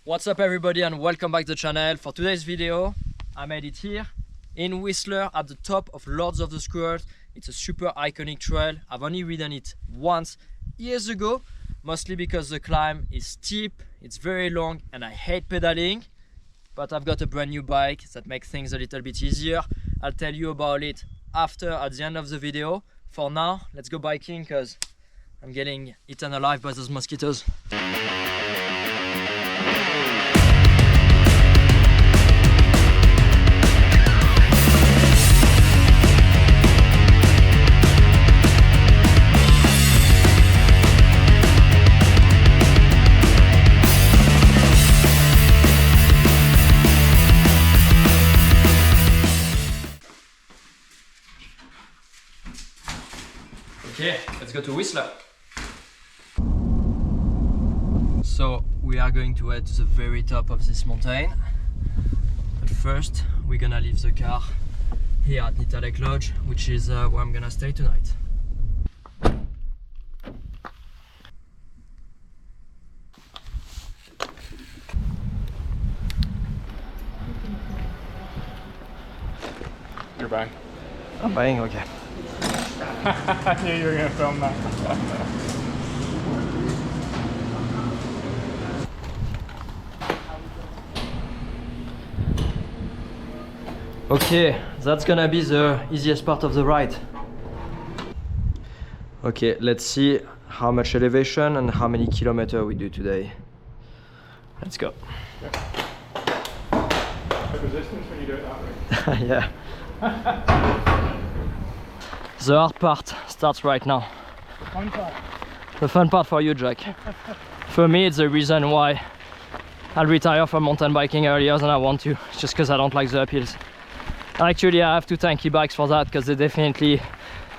What's up everybody and welcome back to the channel. For today's video I made it here in Whistler at the top of Lords of the Squares. It's a super iconic trail. I've only ridden it once years ago, mostly because the climb is steep, it's very long and I hate pedaling. But I've got a brand new bike that makes things a little bit easier. I'll tell you about it after at the end of the video. For now, let's go biking because I'm getting eaten alive by those mosquitoes. Okay, let's go to Whistler. So we are going to head to the very top of this mountain. But first we're gonna leave the car here at Nita Lake Lodge, which is where I'm gonna stay tonight. You're buying? I'm buying, okay. I knew you were going to film that. Okay, that's gonna be the easiest part of the ride. Okay, let's see how much elevation and how many kilometers we do today. Let's go. Like resistance when you do it that way. Yeah. The hard part starts right now. Fun part. The fun part for you, Jack. For me, it's the reason why I'll retire from mountain biking earlier than I want to. It's just because I don't like the uphills. Actually, I have two tanky bikes for that because they definitely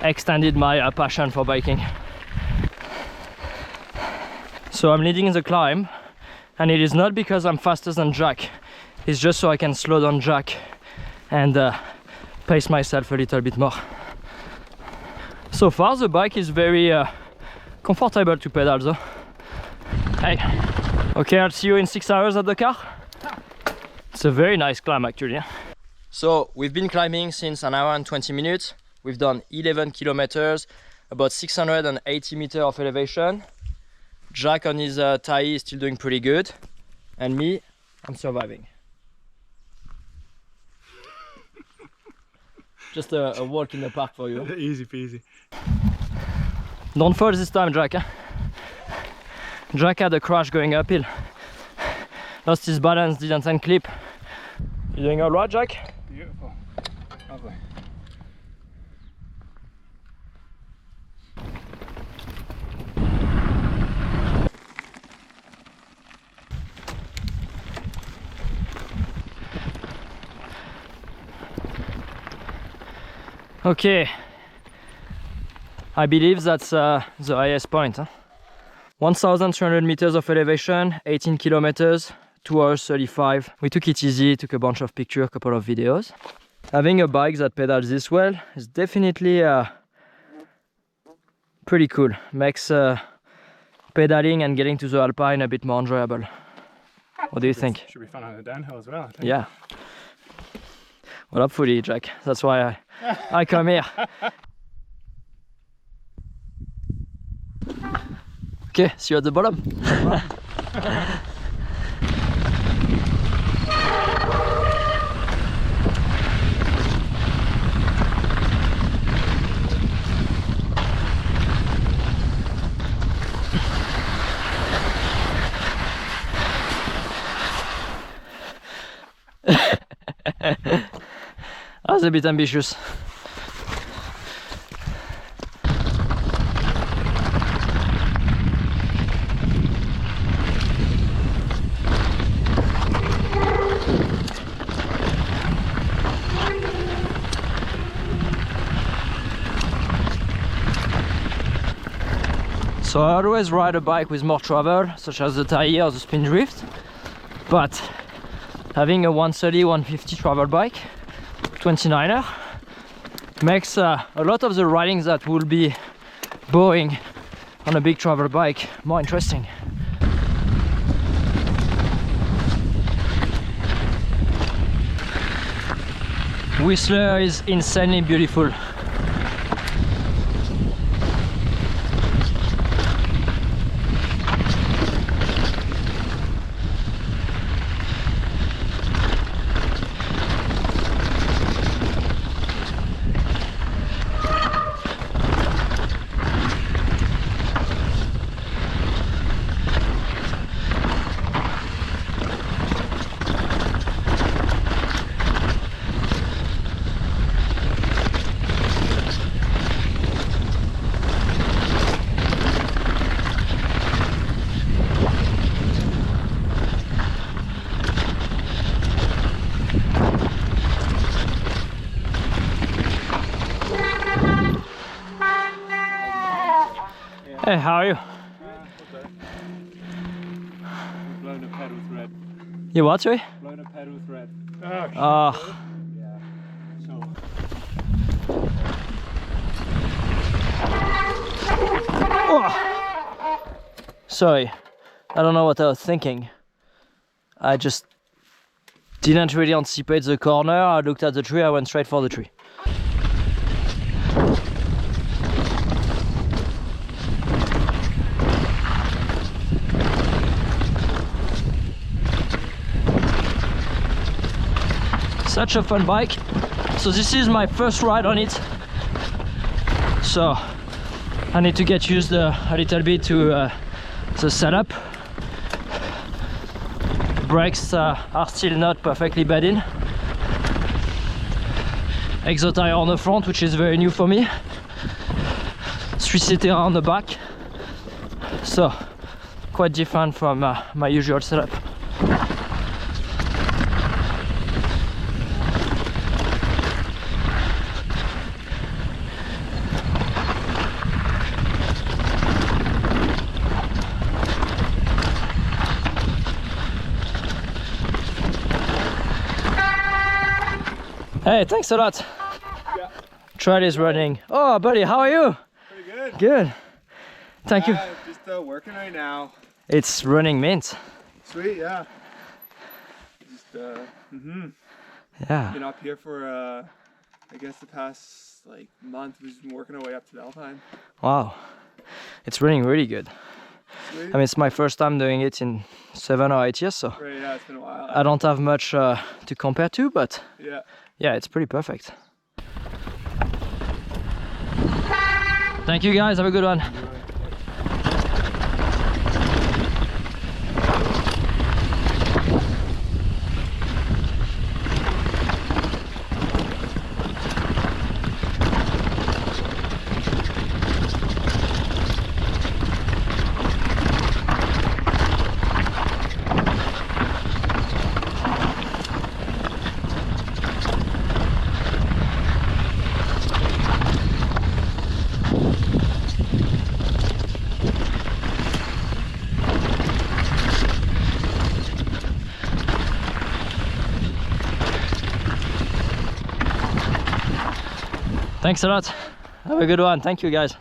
extended my passion for biking. So I'm leading the climb, and it is not because I'm faster than Jack. It's just so I can slow down Jack and pace myself a little bit more. So far the bike is very comfortable to pedal though. Hey, okay, I'll see you in 6 hours at the car. It's a very nice climb actually. So we've been climbing since an hour and 20 minutes. We've done 11 kilometers, about 680 meters of elevation. Jack on his tie is still doing pretty good, and me, I'm surviving. Just a walk in the park for you. Easy peasy. Don't fall this time, Jack. Jack had a crash going uphill. Lost his balance, didn't unclip. You doing all right, Jack? Beautiful. Lovely. Okay, I believe that's the highest point. Huh? 1,300 meters of elevation, 18 kilometers, 2 hours 35. We took it easy, took a bunch of pictures, a couple of videos. Having a bike that pedals this well is definitely pretty cool. Makes pedaling and getting to the alpine a bit more enjoyable. What do you think? Should be fun on the downhill as well, I think. Yeah. Well, hopefully, Jack. That's why I come here. Okay, see you at the bottom. That was a bit ambitious. So I always ride a bike with more travel, such as the tire or the spin drift, but having a 130, 150 travel bike, 29er, makes a lot of the riding that will be boring on a big travel bike more interesting. Whistler is insanely beautiful. Hey, how are you? Blown a pedal thread. You what, sorry? Blown a pedal thread. Oh. Yeah. So. Oh. Sorry, I don't know what I was thinking. I just didn't really anticipate the corner. I looked at the tree, I went straight for the tree. Such a fun bike. So this is my first ride on it. So I need to get used a little bit to the setup. Brakes are still not perfectly bad in. Exo tire on the front, which is very new for me. 3CT on the back. So quite different from my usual setup. Hey, thanks a lot. Yeah. Trail is running. Oh, buddy, how are you? Pretty good. Good. Thank you. Just working right now. It's running mint. Sweet, yeah. Just Yeah. been up here for I guess the past like month. We've been working our way up to the alpine. Wow. It's running really good. Sweet. I mean, it's my first time doing it in 7 or 8 years, so Right, yeah, it's been a while. I don't have much to compare to, but Yeah. yeah, it's pretty perfect. Thank you guys, have a good one. Thanks a lot. Have a good one. Thank you guys.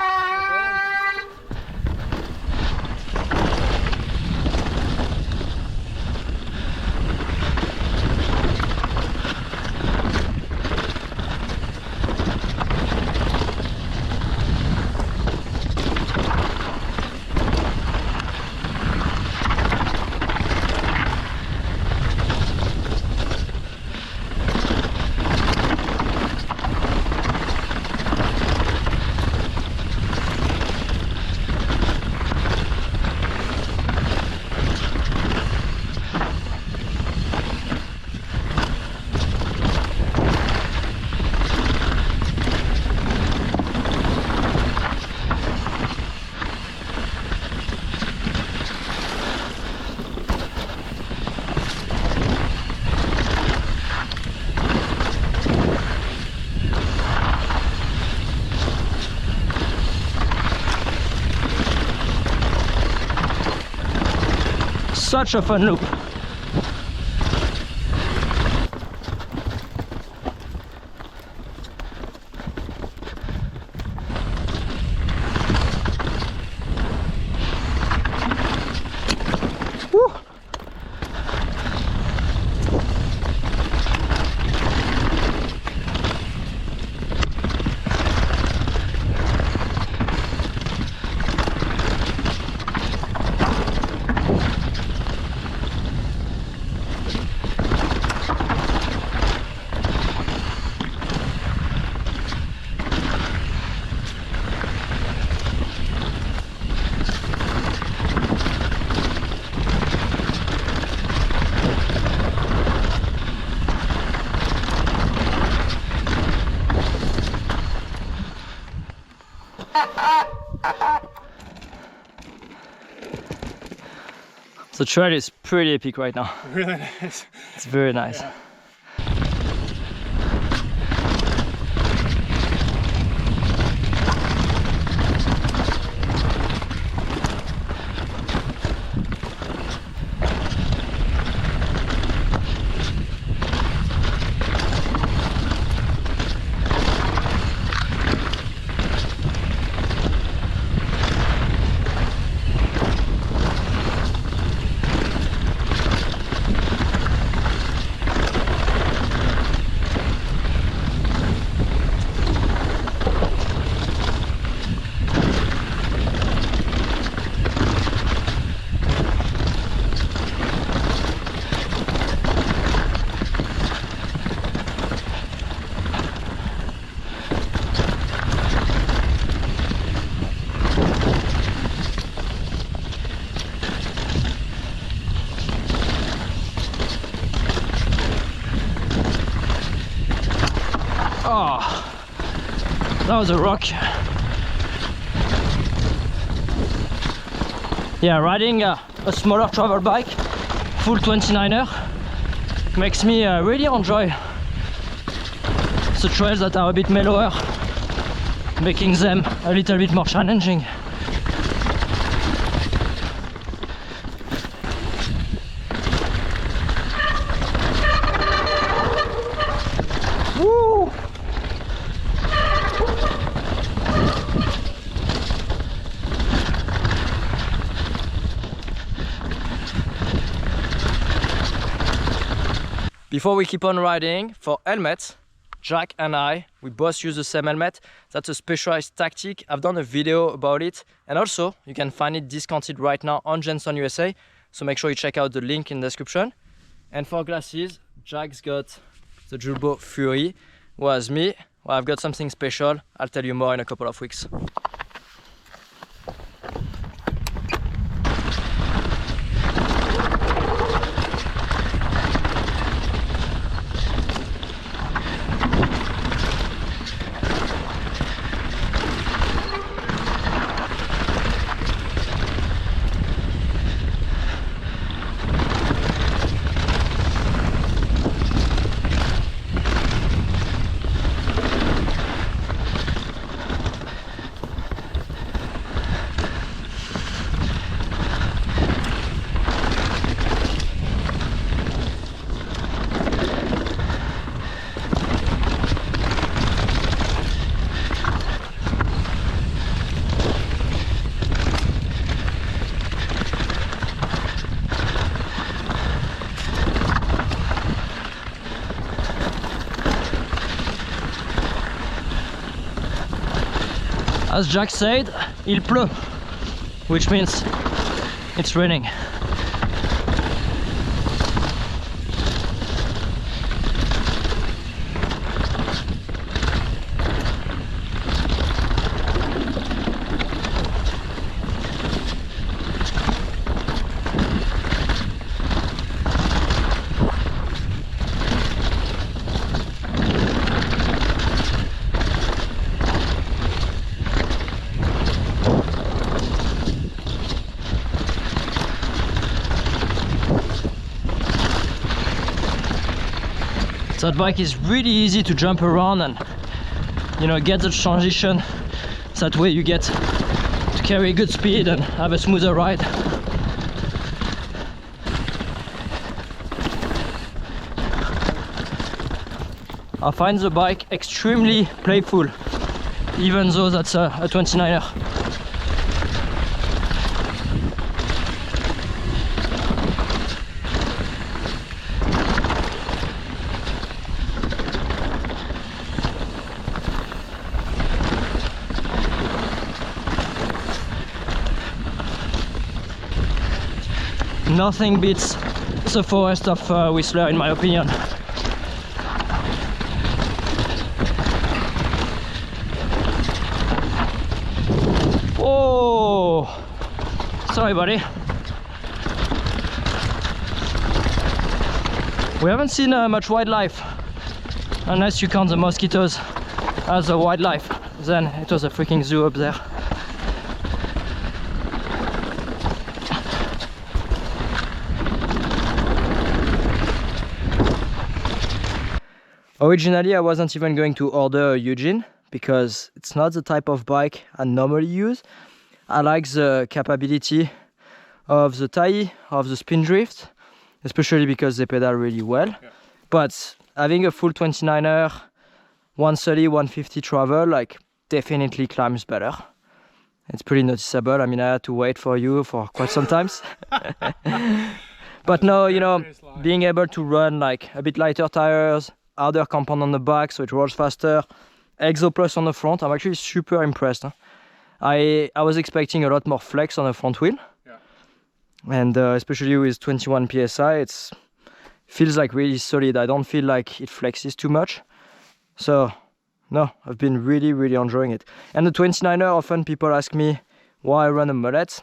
Such a fun loop. Woo. The trail is pretty epic right now. Really nice. It's very nice. Yeah. Oh, that was a rock. Yeah, riding a smaller travel bike, full 29er, makes me really enjoy the trails that are a bit mellower, making them a little bit more challenging. Woo! Before we keep on riding, for helmets, Jack and we both use the same helmet. That's a specialized tactic. I've done a video about it, and also you can find it discounted right now on Jenson USA, so make sure you check out the link in the description. And for glasses, Jack's got the Julbo Fury, whereas me, well, I've got something special. I'll tell you more in a couple of weeks. As Jack said, il pleut, which means it's raining. That bike is really easy to jump around and, you know, get the transition. That way you get to carry good speed and have a smoother ride. I find the bike extremely playful, even though that's a 29er. Nothing beats the forest of Whistler, in my opinion. Oh, sorry, buddy. We haven't seen much wildlife, unless you count the mosquitoes as a wildlife. Then it was a freaking zoo up there. Originally, I wasn't even going to order a Eugene because it's not the type of bike I normally use. I like the capability of the tie, of the spin drift, especially because they pedal really well. Yeah. But having a full 29er, 130, 150 travel, like definitely climbs better. It's pretty noticeable. I mean, I had to wait for you for quite some times. But no, you know, being able to run like a bit lighter tires, harder compound on the back so it rolls faster, Exo Plus on the front, I'm actually super impressed. Huh? I was expecting a lot more flex on the front wheel. Yeah. And especially with 21 psi, it feels like really solid. I don't feel like it flexes too much. So no, I've been really enjoying it. And the 29er, often people ask me why I run a mullet.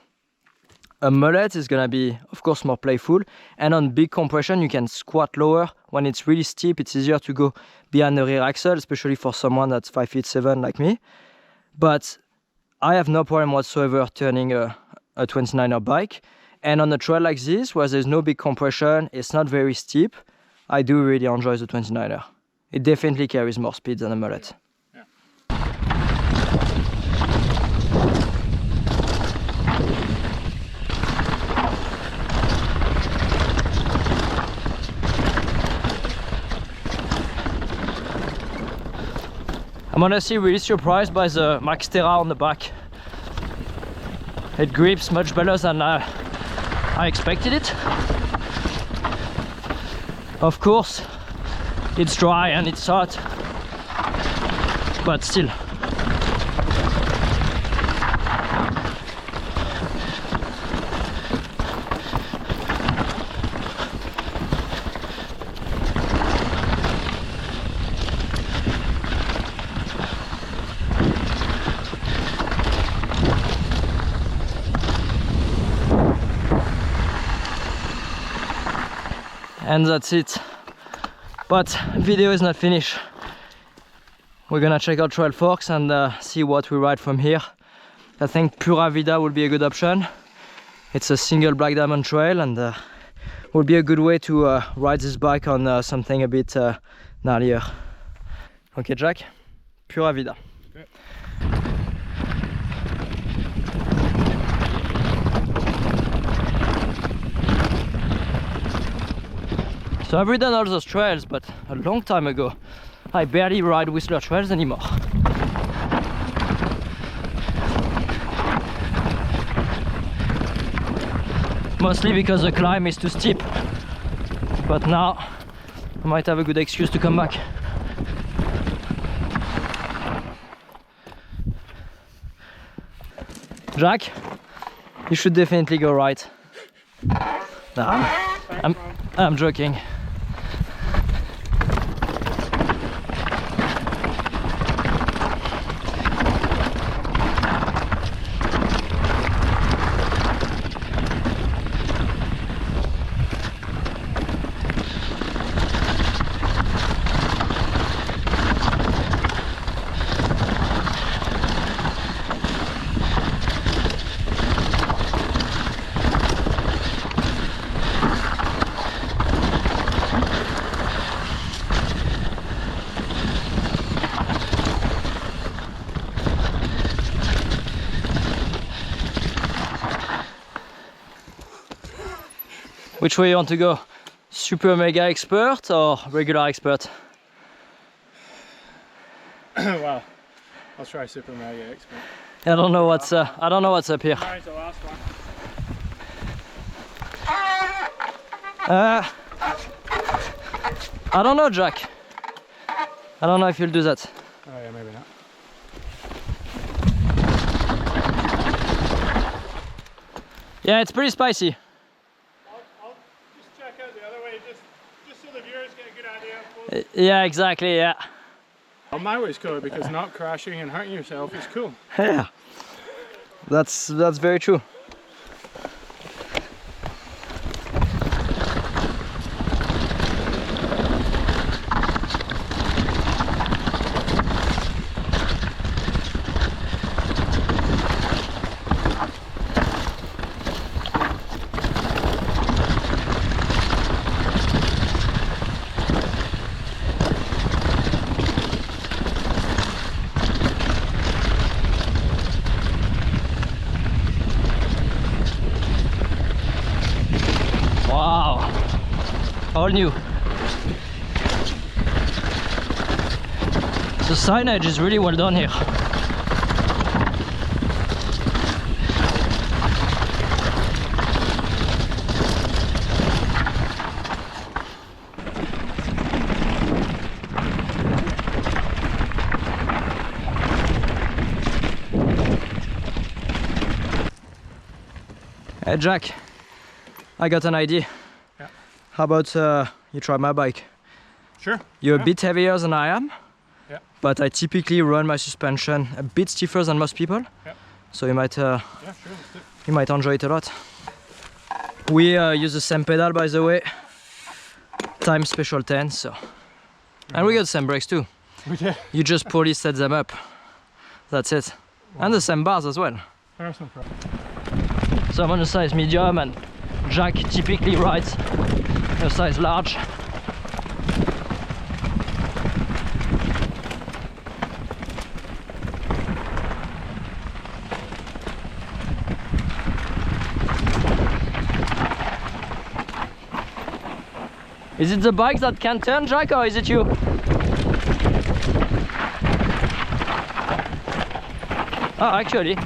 A mullet is gonna be, of course, more playful. And on big compression, you can squat lower. When it's really steep, it's easier to go behind the rear axle, especially for someone that's 5'7" like me. But I have no problem whatsoever turning a 29er bike. And on a trail like this, where there's no big compression, it's not very steep, I do really enjoy the 29er. It definitely carries more speed than a mullet. Yeah. I'm honestly really surprised by the Max Terra on the back. It grips much better than I expected it. Of course, it's dry and it's hot, but still. And that's it. But video is not finished. We're gonna check out Trail Forks and see what we ride from here. I think Pura Vida will be a good option. It's a single black diamond trail and will be a good way to ride this bike on something a bit gnarlier. Okay, Jack, Pura Vida. Okay. So I've ridden all those trails, but a long time ago. I barely ride Whistler trails anymore. Mostly because the climb is too steep. But now I might have a good excuse to come back. Jack, you should definitely go right. Nah, I'm joking. Which way you want to go? Super mega expert or regular expert? Well, I'll try super mega expert. I don't know what's up here. Try the last one. I don't know, Jack. I don't know if you'll do that. Oh yeah, maybe not. Yeah, it's pretty spicy. I'll just check out the other way, just so the viewers get a good idea. Yeah, exactly, yeah. Well, my way's cool because not crashing and hurting yourself is cool. Yeah. That's very true. new. The signage is really well done here. Hey Jack, I got an idea. Yeah. How about you try my bike? Sure. You're a bit heavier than I am, yeah. But I typically run my suspension a bit stiffer than most people. Yeah. So you might yeah, sure, let's do it. You might enjoy it a lot. We use the same pedal, by the way. Time special 10, so. And we got the same brakes too. We did. You just poorly set them up. That's it. Wow. And the same bars as well. There's no problem. So I'm on a size medium and Jack typically rides a size large. Is it the bike that can turn, Jack, or is it you? Oh, actually.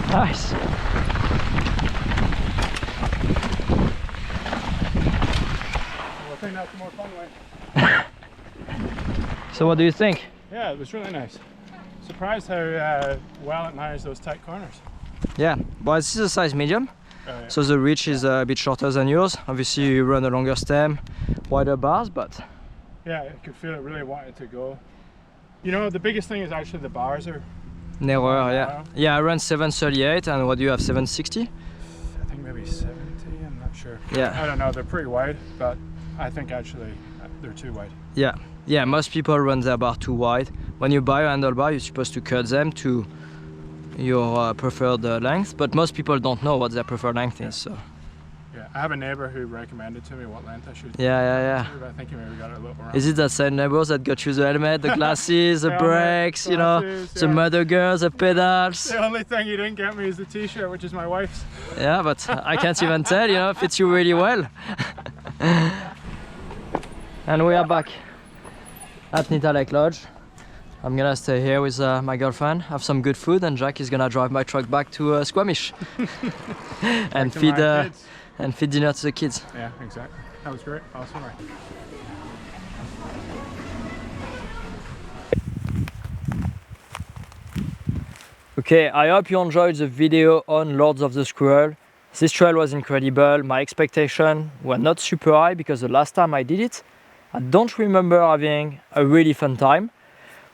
Nice. Well, I think that's the more fun way. So what do you think? Yeah, it was really nice. Surprised how well it managed those tight corners. Yeah, well, this is a size medium. Yeah. So the reach is a bit shorter than yours. Obviously you run a longer stem, wider bars, but... Yeah, I could feel it really wanted to go. You know, the biggest thing is actually the bars are narrower, yeah. Yeah, I run 738, and what do you have, 760? I think maybe 70, I'm not sure. Yeah. I don't know, they're pretty wide, but I think actually they're too wide. Yeah, yeah, most people run their bar too wide. When you buy a handlebar, you're supposed to cut them to your preferred length, but most people don't know what their preferred length is, so... Yeah, I have a neighbor who recommended to me what length I should. Yeah. But I think he maybe got it a little wrong. Is it that same neighbors that got you the helmet, the glasses, the helmet, brakes, you know, glasses, the mother girls, the pedals? The only thing he didn't get me is the t-shirt, which is my wife's. Yeah, but I can't even tell, you know, it fits you really well. And we are back at Nita Lake Lodge. I'm gonna stay here with my girlfriend, have some good food, and Jack is gonna drive my truck back to Squamish and feed dinner to the kids. Yeah, exactly. That was great. Awesome. Right. Okay, I hope you enjoyed the video on Lords of the Squirrel. This trail was incredible. My expectations were not super high because the last time I did it, I don't remember having a really fun time.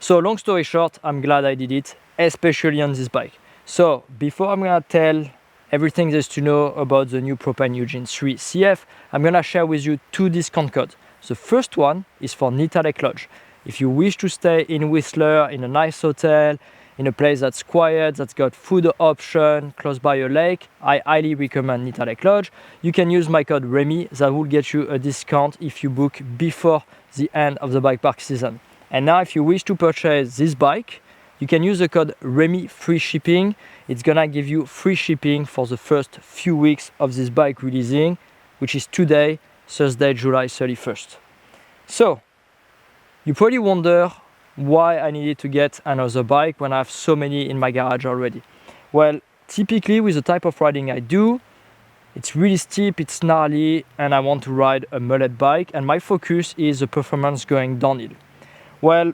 So long story short, I'm glad I did it, especially on this bike. So before I'm gonna tell everything there's to know about the new Propane Eugene 3 CF, I'm gonna share with you 2 discount codes. The first one is for Nita Lake Lodge. If you wish to stay in Whistler, in a nice hotel, in a place that's quiet, that's got food option, close by a lake, I highly recommend Nita Lake Lodge. You can use my code REMY, that will get you a discount if you book before the end of the bike park season. And now if you wish to purchase this bike, you can use the code REMY free shipping. It's gonna give you free shipping for the first few weeks of this bike releasing, which is today, Thursday, July 31st. So, you probably wonder why I needed to get another bike when I have so many in my garage already. Well, typically with the type of riding I do, it's really steep, it's gnarly, and I want to ride a mullet bike, and my focus is the performance going downhill. Well,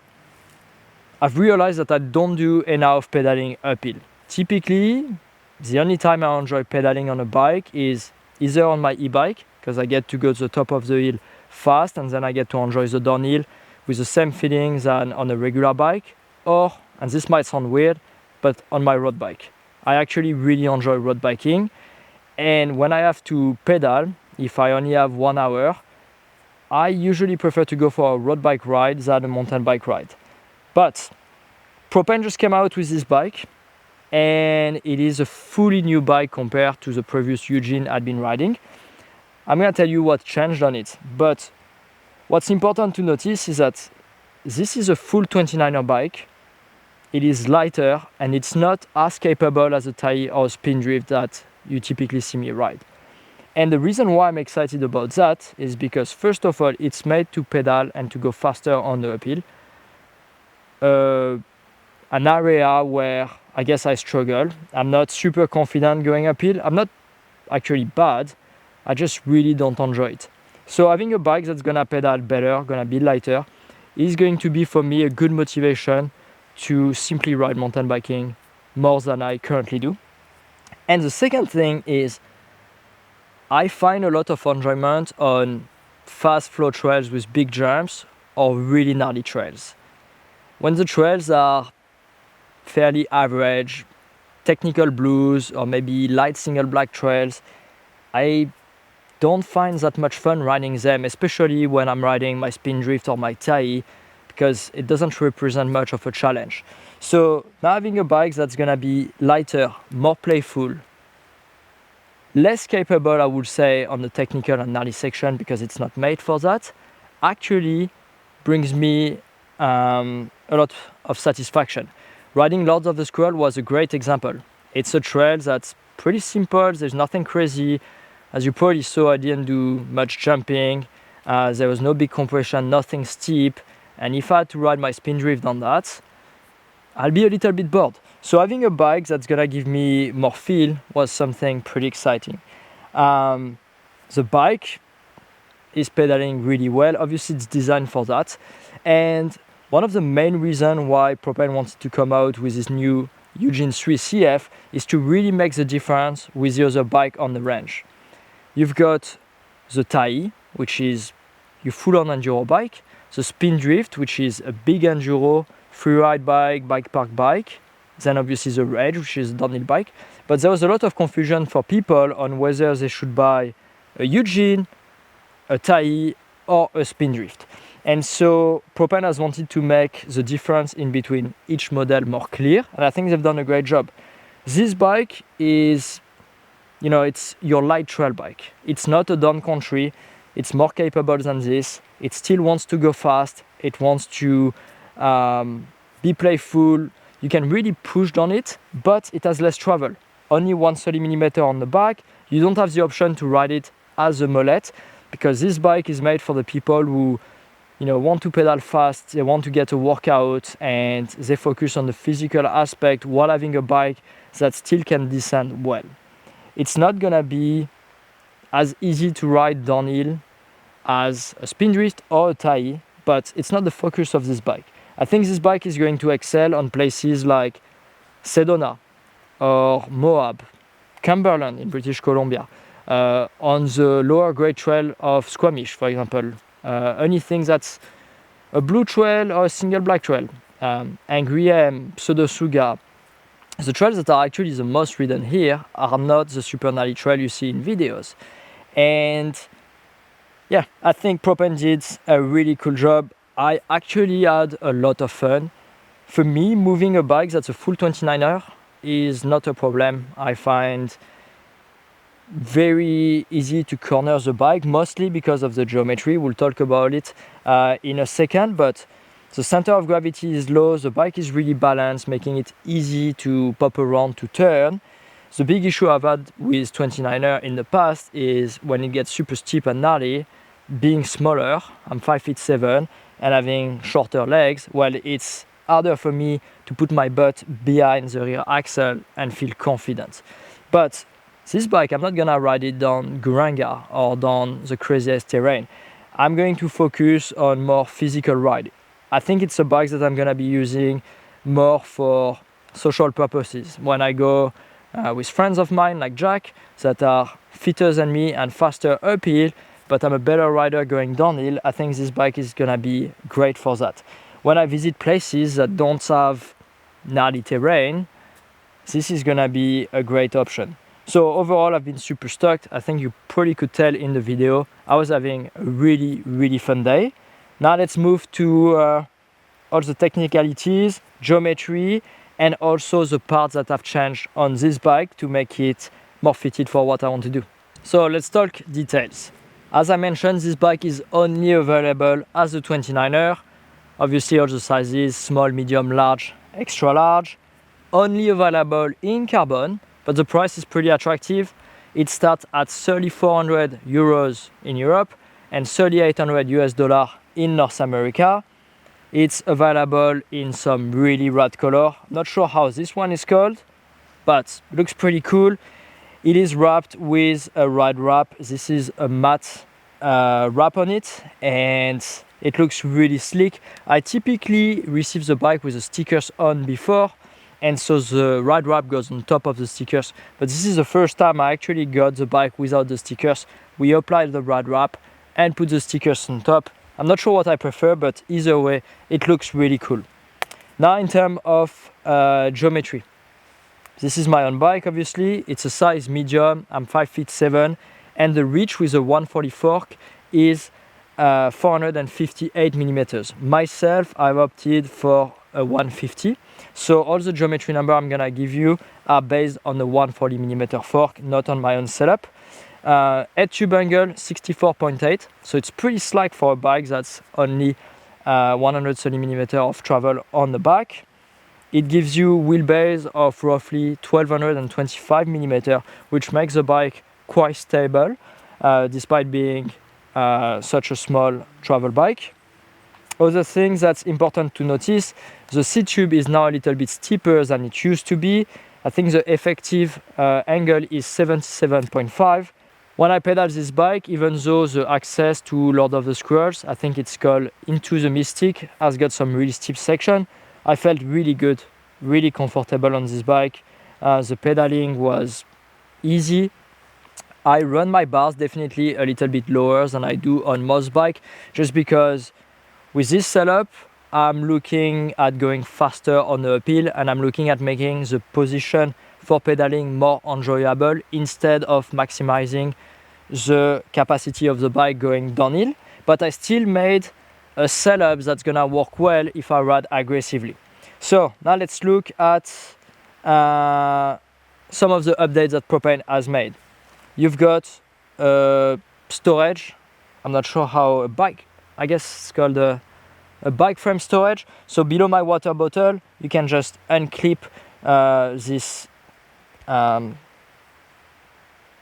I've realized that I don't do enough pedaling uphill. Typically, the only time I enjoy pedaling on a bike is either on my e-bike, because I get to go to the top of the hill fast and then I get to enjoy the downhill with the same feelings than on a regular bike, or, and this might sound weird, but on my road bike. I actually really enjoy road biking, and when I have to pedal, if I only have 1 hour, I usually prefer to go for a road bike ride than a mountain bike ride. But Propane just came out with this bike, and it is a fully new bike compared to the previous Eugene I'd been riding. I'm gonna tell you what changed on it, but what's important to notice is that this is a full 29er bike. It is lighter and it's not as capable as a Tai or spin drift that you typically see me ride. And the reason why I'm excited about that is because first of all, it's made to pedal and to go faster on the uphill. An area where I guess I struggle. I'm not super confident going uphill. I'm not actually bad. I just really don't enjoy it. So having a bike that's gonna pedal better, gonna be lighter, is going to be for me a good motivation to simply ride mountain biking more than I currently do. And the second thing is I find a lot of enjoyment on fast flow trails with big jumps or really gnarly trails. When the trails are fairly average, technical blues or maybe light single black trails, I don't find that much fun riding them, especially when I'm riding my spin drift or my Tai, because it doesn't represent much of a challenge. So now having a bike that's gonna be lighter, more playful, less capable, I would say, on the technical and gnarly section because it's not made for that, actually brings me a lot of satisfaction. Riding Lords of the Squirrel was a great example. It's a trail that's pretty simple, there's nothing crazy. As you probably saw, I didn't do much jumping, there was no big compression, nothing steep, and if I had to ride my spin drift on that, I'll be a little bit bored. So having a bike that's gonna give me more feel was something pretty exciting. The bike is pedaling really well, obviously it's designed for that, and one of the main reasons why Propane wanted to come out with this new Eugene 3 CF is to really make the difference with the other bike on the range. You've got the Tai, which is your full-on enduro bike, the Spin Drift, which is a big enduro, freeride bike, bike park bike, then obviously the Rage, which is a downhill bike. But there was a lot of confusion for people on whether they should buy a Eugene, a Tai, or a Spin Drift. And so Propane has wanted to make the difference in between each model more clear, and I think they've done a great job. This bike is, it's your light trail bike. It's not a down country, it's more capable than this. It still wants to go fast, it wants to be playful. You can really push on it, but it has less travel. Only 130mm on the back. You don't have the option to ride it as a mullet because this bike is made for the people who want to pedal fast, they want to get a workout, and they focus on the physical aspect while having a bike that still can descend well. It's not gonna be as easy to ride downhill as a spin drift or a Tai, but it's not the focus of this bike. I think this bike is going to excel on places like Sedona or Moab, Cumberland in British Columbia, on the lower grade trail of Squamish, for example. Anything that's a blue trail or a single black trail, Angry M, Pseudosuga. The trails that are actually the most ridden here are not the super gnarly trail you see in videos. And yeah, I think Propane did a really cool job. I actually had a lot of fun. For me, moving a bike that's a full 29er is not a problem. I find very easy to corner the bike, mostly because of the geometry. We'll talk about it in a second, but the center of gravity is low, the bike is really balanced, making it easy to pop around, to turn. The big issue I've had with 29er in the past is when it gets super steep and gnarly, being smaller, I'm 5'7", and having shorter legs, well, it's harder for me to put my butt behind the rear axle and feel confident. But this bike, I'm not gonna ride it down Guranga or down the craziest terrain. I'm going to focus on more physical ride. I think it's a bike that I'm gonna be using more for social purposes. When I go with friends of mine like Jack that are fitter than me and faster uphill, but I'm a better rider going downhill, I think this bike is gonna be great for that. When I visit places that don't have gnarly terrain, this is gonna be a great option. So overall, I've been super stoked. I think you probably could tell in the video, I was having a really, really fun day. Now let's move to all the technicalities, geometry, and also the parts that I've changed on this bike to make it more fitted for what I want to do. So let's talk details. As I mentioned, this bike is only available as a 29er. Obviously all the sizes, small, medium, large, extra large. Only available in carbon, but the price is pretty attractive. It starts at 3,400 euros in Europe and 3,800 US dollar in North America. It's available in some really rad color. Not sure how this one is called, but looks pretty cool. It is wrapped with a ride wrap. This is a matte wrap on it, and it looks really sleek. I typically receive the bike with the stickers on before, and so the ride wrap goes on top of the stickers. But this is the first time I actually got the bike without the stickers. We applied the ride wrap and put the stickers on top. I'm not sure what I prefer, but either way, it looks really cool. Now in terms of geometry. This is my own bike, obviously. It's a size medium, I'm 5'7", and the reach with a 140 fork is 458 millimeters. Myself, I've opted for a 150. So all the geometry number I'm gonna give you are based on the 140 millimeter fork, not on my own setup. Head tube angle 64.8, so it's pretty slack for a bike that's only 130 millimeter of travel on the back. It gives you wheelbase of roughly 1225 millimeter, which makes the bike quite stable, despite being such a small travel bike. Other things that's important to notice, the seat tube is now a little bit steeper than it used to be. I think the effective angle is 77.5. When I pedal this bike, even though the access to Lord of the Squirrels, I think it's called Into the Mystic, has got some really steep section, I felt really good, really comfortable on this bike. The pedaling was easy. I run my bars definitely a little bit lower than I do on most bike, just because with this setup, I'm looking at going faster on the uphill, and I'm looking at making the position for pedaling more enjoyable instead of maximizing the capacity of the bike going downhill. But I still made a setup that's gonna work well if I ride aggressively. So now let's look at some of the updates that Propane has made. You've got storage. I'm not sure how a bike, I guess it's called a bike frame storage. So below my water bottle, you can just unclip this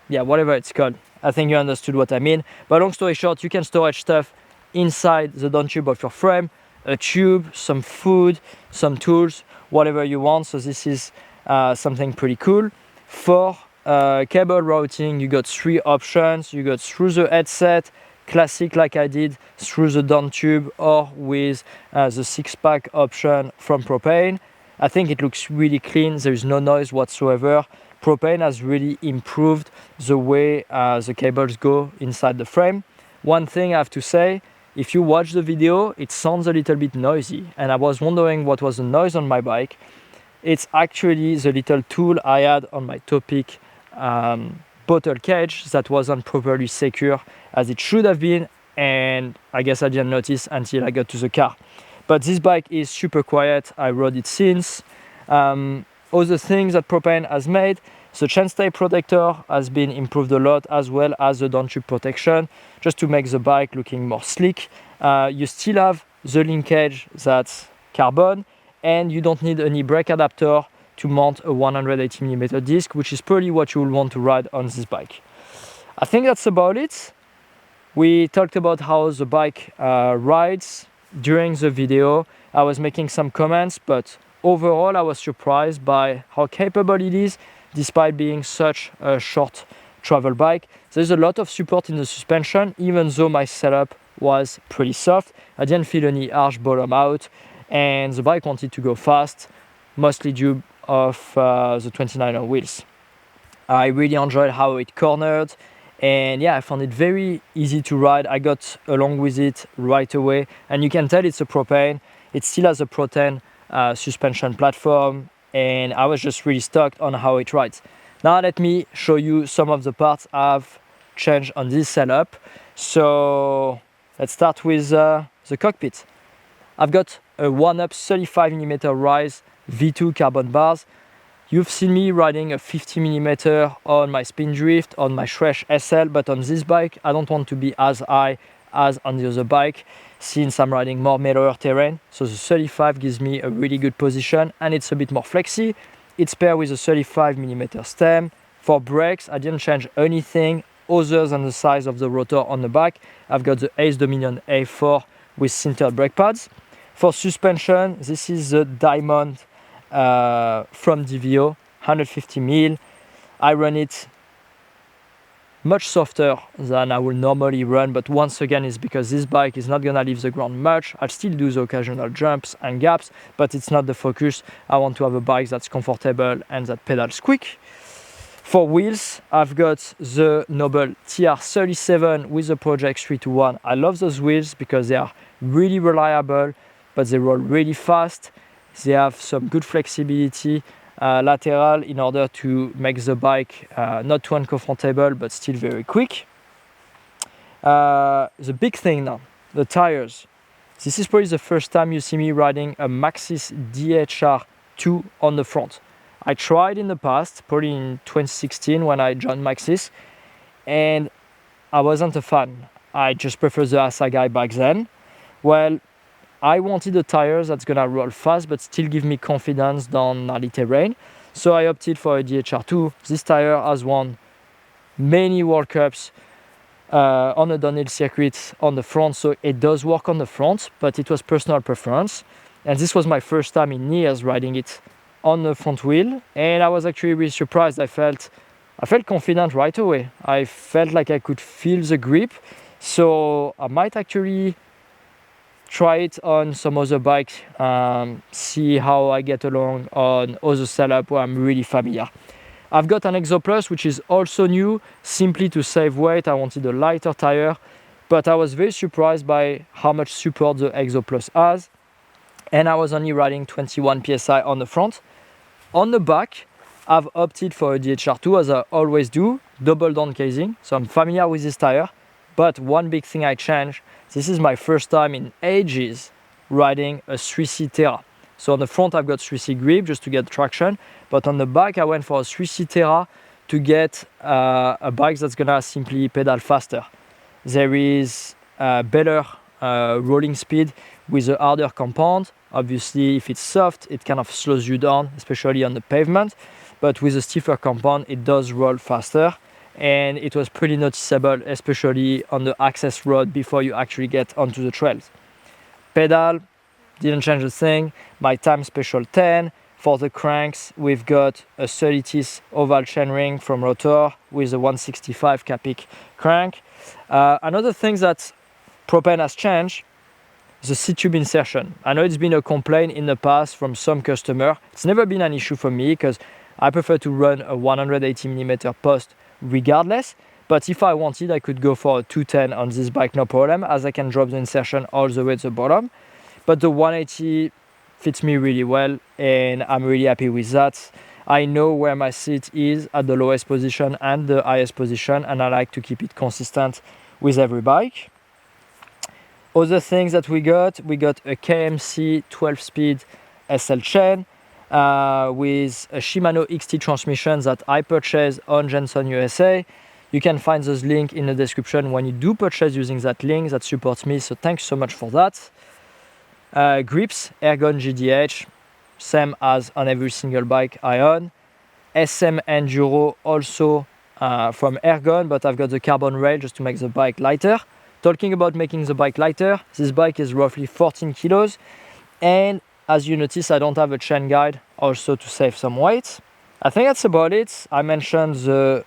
whatever it's called. I think you understood what I mean. But long story short, you can storage stuff inside the down tube of your frame, a tube, some food, some tools, whatever you want. So this is something pretty cool. For cable routing, you got 3 options. You got through the headset, classic like I did, through the down tube, or with the 6-pack option from Propane. I think it looks really clean. There is no noise whatsoever. Propane has really improved the way the cables go inside the frame. One thing I have to say, if you watch the video, it sounds a little bit noisy, and I was wondering what was the noise on my bike. It's actually the little tool I had on my Topic bottle cage that wasn't properly secure as it should have been, and I guess I didn't notice until I got to the car. But this bike is super quiet. I rode it since. Other things that Propane has made, the chainstay protector has been improved a lot, as well as the down tube protection, just to make the bike looking more sleek. You still have the linkage that's carbon, and you don't need any brake adapter to mount a 180mm disc, which is probably what you will want to ride on this bike. I think that's about it. We talked about how the bike rides during the video. I was making some comments, but overall I was surprised by how capable it is despite being such a short travel bike. There's a lot of support in the suspension, even though my setup was pretty soft. I didn't feel any harsh bottom out, and the bike wanted to go fast, mostly due of the 29er wheels. I really enjoyed how it cornered, and yeah, I found it very easy to ride. I got along with it right away, and you can tell it's a Propane. It still has a Pro 10 suspension platform, and I was just really stoked on how it rides. Now let me show you some of the parts I've changed on this setup. So let's start with the cockpit. I've got a 1-up 35mm rise V2 carbon bars. You've seen me riding a 50mm on my Spin Drift, on my Shresh SL, but on this bike I don't want to be as high as on the other bike, since I'm riding more mellower terrain. So the 35 gives me a really good position and it's a bit more flexy. It's paired with a 35mm stem. For brakes, I didn't change anything other than the size of the rotor on the back. I've got the Ace Dominion A4 with sintered brake pads. For suspension, this is the Diamond from DVO, 150mm. I run it much softer than I will normally run, but once again it's because this bike is not gonna leave the ground much. I'll still do the occasional jumps and gaps, but it's not the focus. I want to have a bike that's comfortable and that pedals quick. For wheels, I've got the Noble TR37 with the Project 321. I love those wheels because they are really reliable, but they roll really fast. They have some good flexibility lateral in order to make the bike not too uncomfortable, but still very quick. The big thing now, the tires. This is probably the first time you see me riding a Maxxis DHR2 on the front. I tried in the past, probably in 2016 when I joined Maxxis, and I wasn't a fan. I just prefer the Asagai back then. Well, I wanted a tire that's gonna roll fast but still give me confidence down gnarly terrain. So I opted for a DHR2. This tire has won many World Cups on a downhill circuit on the front, so it does work on the front, but it was personal preference. And this was my first time in years riding it on the front wheel, and I was actually really surprised. I felt confident right away. I felt like I could feel the grip, so I might actually try it on some other bike, see how I get along on other setup where I'm really familiar. I've got an Exo Plus, which is also new, simply to save weight. I wanted a lighter tire, but I was very surprised by how much support the Exo Plus has, and I was only riding 21 psi on the front. On the back, I've opted for a DHR2, as I always do, double down casing, so I'm familiar with this tire. But one big thing I changed, this is my first time in ages riding a 3C Terra. So on the front I've got 3C grip just to get traction, but on the back I went for a 3C Terra to get a bike that's gonna simply pedal faster. There is better rolling speed with a harder compound. Obviously if it's soft it kind of slows you down, especially on the pavement, but with a stiffer compound it does roll faster. And it was pretty noticeable, especially on the access road before you actually get onto the trails. Pedal, didn't change a thing. My time special 10. For the cranks, we've got a 30 teeth oval chainring from Rotor with a 165 Capic crank. Another thing that Propane has changed, the seat tube insertion. I know it's been a complaint in the past from some customer. It's never been an issue for me because I prefer to run a 180mm post regardless, but if I wanted I could go for a 210 on this bike, no problem, as I can drop the insertion all the way to the bottom. But the 180 fits me really well and I'm really happy with that. I know where my seat is at the lowest position and the highest position, and I like to keep it consistent with every bike. Other things that we got a KMC 12-speed SL chain with a Shimano XT transmission that I purchased on Jenson USA. You can find those links in the description when you do purchase using that link. That supports me, so thanks so much for that. Grips, Ergon GDH, same as on every single bike I own. SM Enduro also from Ergon, but I've got the carbon rail just to make the bike lighter. Talking about making the bike lighter, this bike is roughly 14 kilos, and as you notice, I don't have a chain guide, also to save some weight. I think that's about it. I mentioned the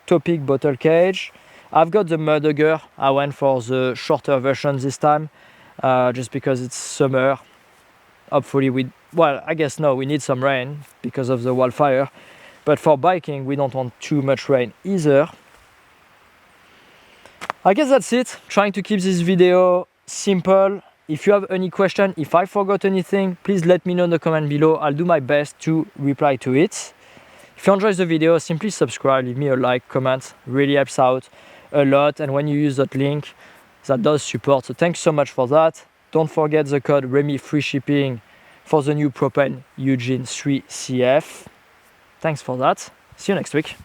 Topic bottle cage. I've got the Mudhugger. I went for the shorter version this time, just because it's summer. Hopefully we need some rain because of the wildfire. But for biking, we don't want too much rain either. I guess that's it. Trying to keep this video simple. If you have any question, if I forgot anything, please let me know in the comment below. I'll do my best to reply to it. If you enjoyed the video, simply subscribe, leave me a like, comment, really helps out a lot. And when you use that link, that does support. So thanks so much for that. Don't forget the code REMI free shipping for the new Propane Eugene 3CF. Thanks for that. See you next week.